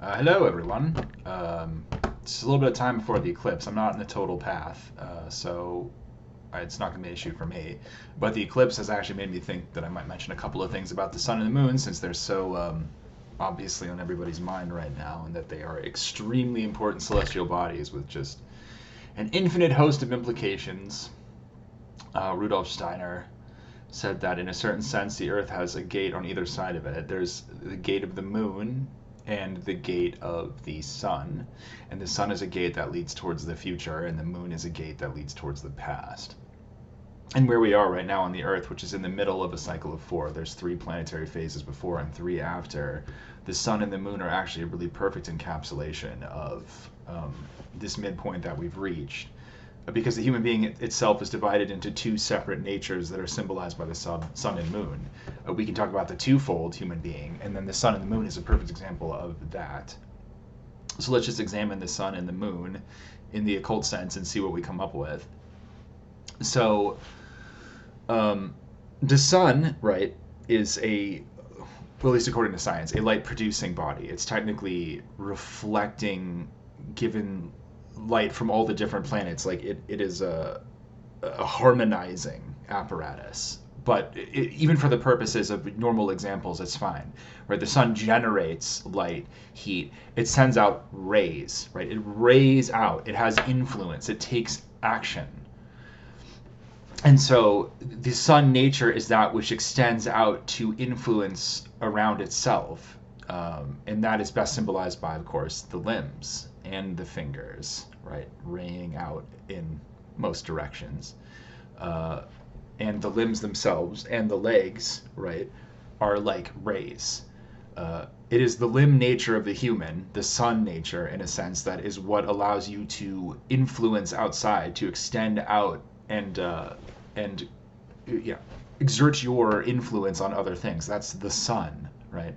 Hello, everyone. It's a little bit of time before the eclipse. I'm not in the total path, so it's not going to be an issue for me. But the eclipse has actually made me think that I might mention a couple of things about the sun and the moon, since they're so obviously on everybody's mind right now, and that they are extremely important celestial bodies with just an infinite host of implications. Rudolf Steiner said that in a certain sense, the Earth has a gate on either side of it. There's the gate of the moon and the gate of the sun. And the sun is a gate that leads towards the future, and the moon is a gate that leads towards the past. And where we are right now on the Earth, which is in the middle of a cycle of four, there's three planetary phases before and three after. The sun and the moon are actually a really perfect encapsulation of this midpoint that we've reached, because the human being itself is divided into two separate natures that are symbolized by the sun and moon. We can talk about the twofold human being, and then the sun and the moon is a perfect example of that. So let's just examine the sun and the moon in the occult sense and see what we come up with. So the sun, right, is well, at least according to science, a light-producing body. It's technically reflecting, given light from all the different planets. Like it is a harmonizing apparatus. But even for the purposes of normal examples, it's fine. Right? The sun generates light, heat. It sends out rays. Right? It rays out. It has influence. It takes action. And so the sun nature is that which extends out to influence around itself. And that is best symbolized by, of course, the limbs and the fingers, right, raying out in most directions. And the limbs themselves and the legs, right, are like rays. It is the limb nature of the human, the sun nature, in a sense, that is what allows you to influence outside, to extend out and exert your influence on other things. That's the sun, right?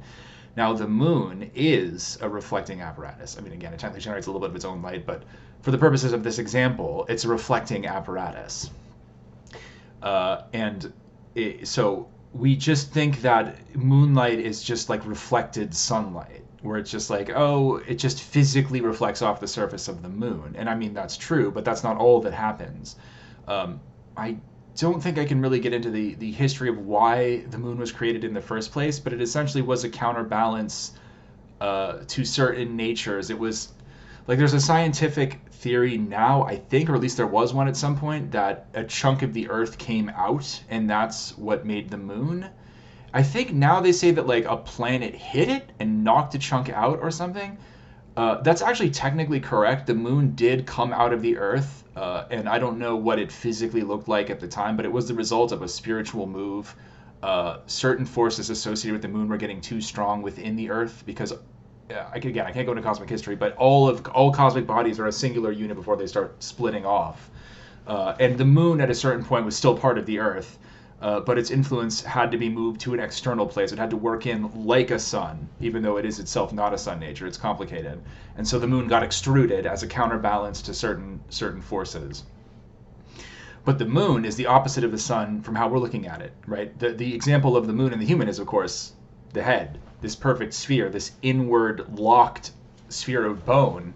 Now, the moon is a reflecting apparatus. I mean, again, it technically generates a little bit of its own light, but for the purposes of this example, it's a reflecting apparatus. So we just think that moonlight is just like reflected sunlight, where it's just like, oh, it just physically reflects off the surface of the moon. And I mean, that's true, but that's not all that happens. I don't think I can really get into the history of why the moon was created in the first place, but it essentially was a counterbalance to certain natures. It was like, there's a scientific theory now, I think, or at least there was one at some point, that a chunk of the Earth came out, and that's what made the moon. I think now they say that like a planet hit it and knocked a chunk out or something. That's actually technically correct. The moon did come out of the Earth, and I don't know what it physically looked like at the time, but it was the result of a spiritual move. Certain forces associated with the moon were getting too strong within the Earth, because, again, I can't go into cosmic history, but all cosmic bodies are a singular unit before they start splitting off. And the moon at a certain point was still part of the Earth, but its influence had to be moved to an external place. It had to work in like a sun, even though it is itself not a sun nature. It's complicated. And so the moon got extruded as a counterbalance to certain forces. But the moon is the opposite of the sun from how we're looking at it, right? The example of the moon and the human is, of course, the head, this perfect sphere, this inward locked sphere of bone,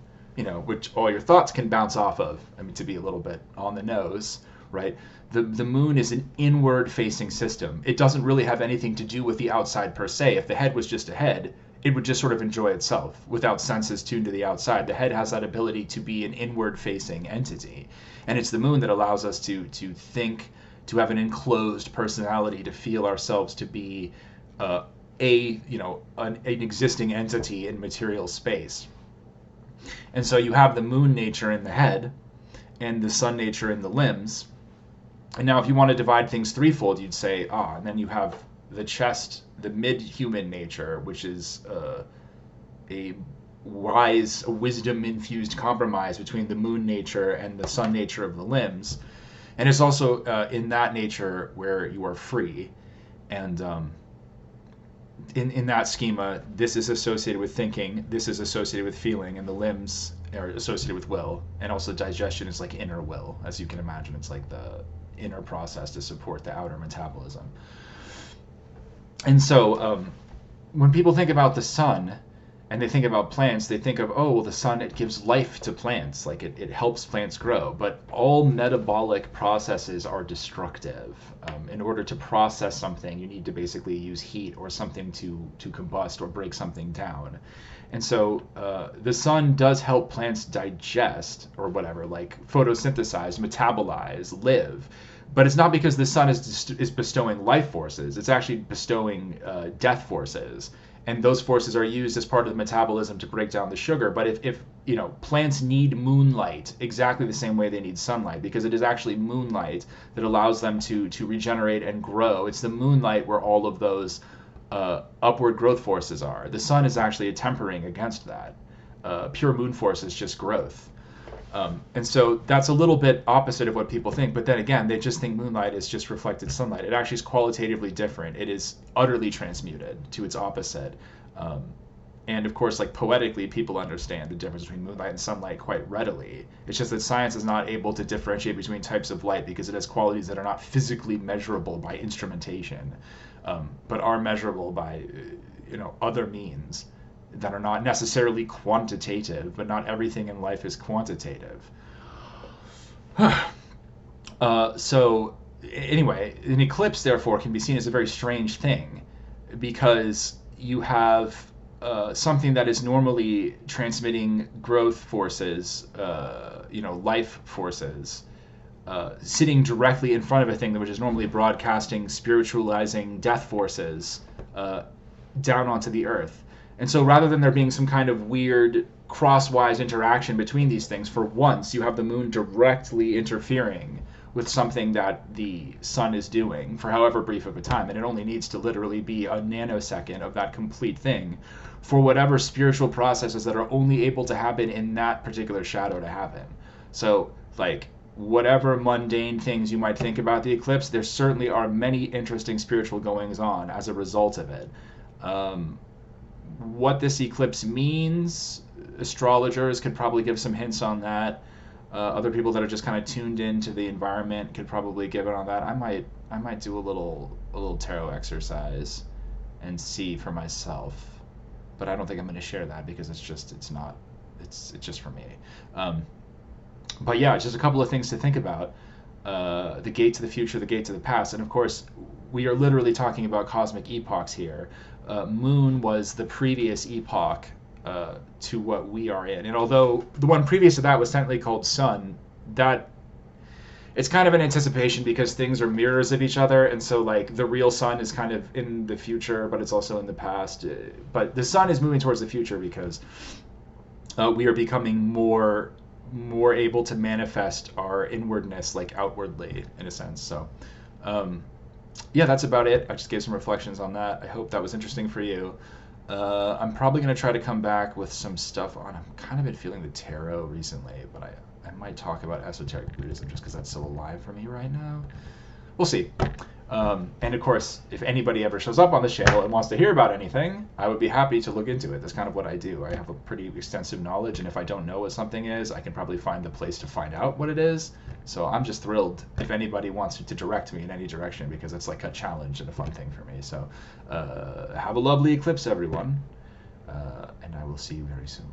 which all your thoughts can bounce off of. I mean, to be a little bit on the nose, right? The moon is an inward facing system. It doesn't really have anything to do with the outside per se. If the head was just a head, it would just sort of enjoy itself without senses tuned to the outside. The head has that ability to be an inward facing entity. And it's the moon that allows us to think, to have an enclosed personality, to feel ourselves to be an existing entity in material space. And so you have the moon nature in the head and the sun nature in the limbs. And now if you want to divide things threefold, you'd say, and then you have the chest, the mid-human nature, which is a wise, wisdom-infused compromise between the moon nature and the sun nature of the limbs. And it's also in that nature where you are free. And in that schema, this is associated with thinking, this is associated with feeling, and the limbs are associated with will. And also digestion is like inner will, as you can imagine. It's like the inner process to support the outer metabolism. And so when people think about the sun, and they think about plants, they think of, oh, well, the sun, it gives life to plants, like it helps plants grow. But all metabolic processes are destructive. In order to process something, you need to basically use heat or something to combust or break something down. And so the sun does help plants digest or whatever, like photosynthesize, metabolize, live. But it's not because the sun is bestowing life forces. It's actually bestowing death forces, and those forces are used as part of the metabolism to break down the sugar. But if you know, plants need moonlight exactly the same way they need sunlight, because it is actually moonlight that allows them to regenerate and grow. It's the moonlight where all of those upward growth forces are. The sun is actually a tempering against that. Pure moon force is just growth. And so that's a little bit opposite of what people think. But then again, they just think moonlight is just reflected sunlight. It actually is qualitatively different. It is utterly transmuted to its opposite. And of course, like poetically, people understand the difference between moonlight and sunlight quite readily. It's just that science is not able to differentiate between types of light because it has qualities that are not physically measurable by instrumentation, but are measurable by other means that are not necessarily quantitative, but not everything in life is quantitative. So anyway, an eclipse, therefore, can be seen as a very strange thing because you have something that is normally transmitting growth forces, life forces, sitting directly in front of a thing which is normally broadcasting, spiritualizing death forces down onto the earth. And so rather than there being some kind of weird crosswise interaction between these things, for once you have the moon directly interfering with something that the sun is doing for however brief of a time. And it only needs to literally be a nanosecond of that complete thing for whatever spiritual processes that are only able to happen in that particular shadow to happen. So, like, whatever mundane things you might think about the eclipse, there certainly are many interesting spiritual goings on as a result of it. What this eclipse means, astrologers could probably give some hints on that. Other people that are just kind of tuned into the environment could probably give it on that. I might do a little tarot exercise and see for myself, but I don't think I'm going to share that because it's just for me. But yeah, just a couple of things to think about. The gate to the future, the gate to the past, and of course, we are literally talking about cosmic epochs here. Moon was the previous epoch to what we are in, and although the one previous to that was technically called Sun, that it's kind of an anticipation because things are mirrors of each other, and so like the real Sun is kind of in the future, but it's also in the past. But the Sun is moving towards the future because we are becoming more able to manifest our inwardness like outwardly in a sense. So yeah, that's about it. I just gave some reflections on that. I hope that was interesting for you. I'm probably going to try to come back with some stuff on, I'm kind of been feeling the tarot recently, but I might talk about esoteric Buddhism just because that's so alive for me right now. We'll see. And of course, if anybody ever shows up on the channel and wants to hear about anything, I would be happy to look into it. That's kind of what I do. I have a pretty extensive knowledge, and if I don't know what something is, I can probably find the place to find out what it is. So I'm just thrilled if anybody wants to direct me in any direction, because it's like a challenge and a fun thing for me. So have a lovely eclipse, everyone, and I will see you very soon.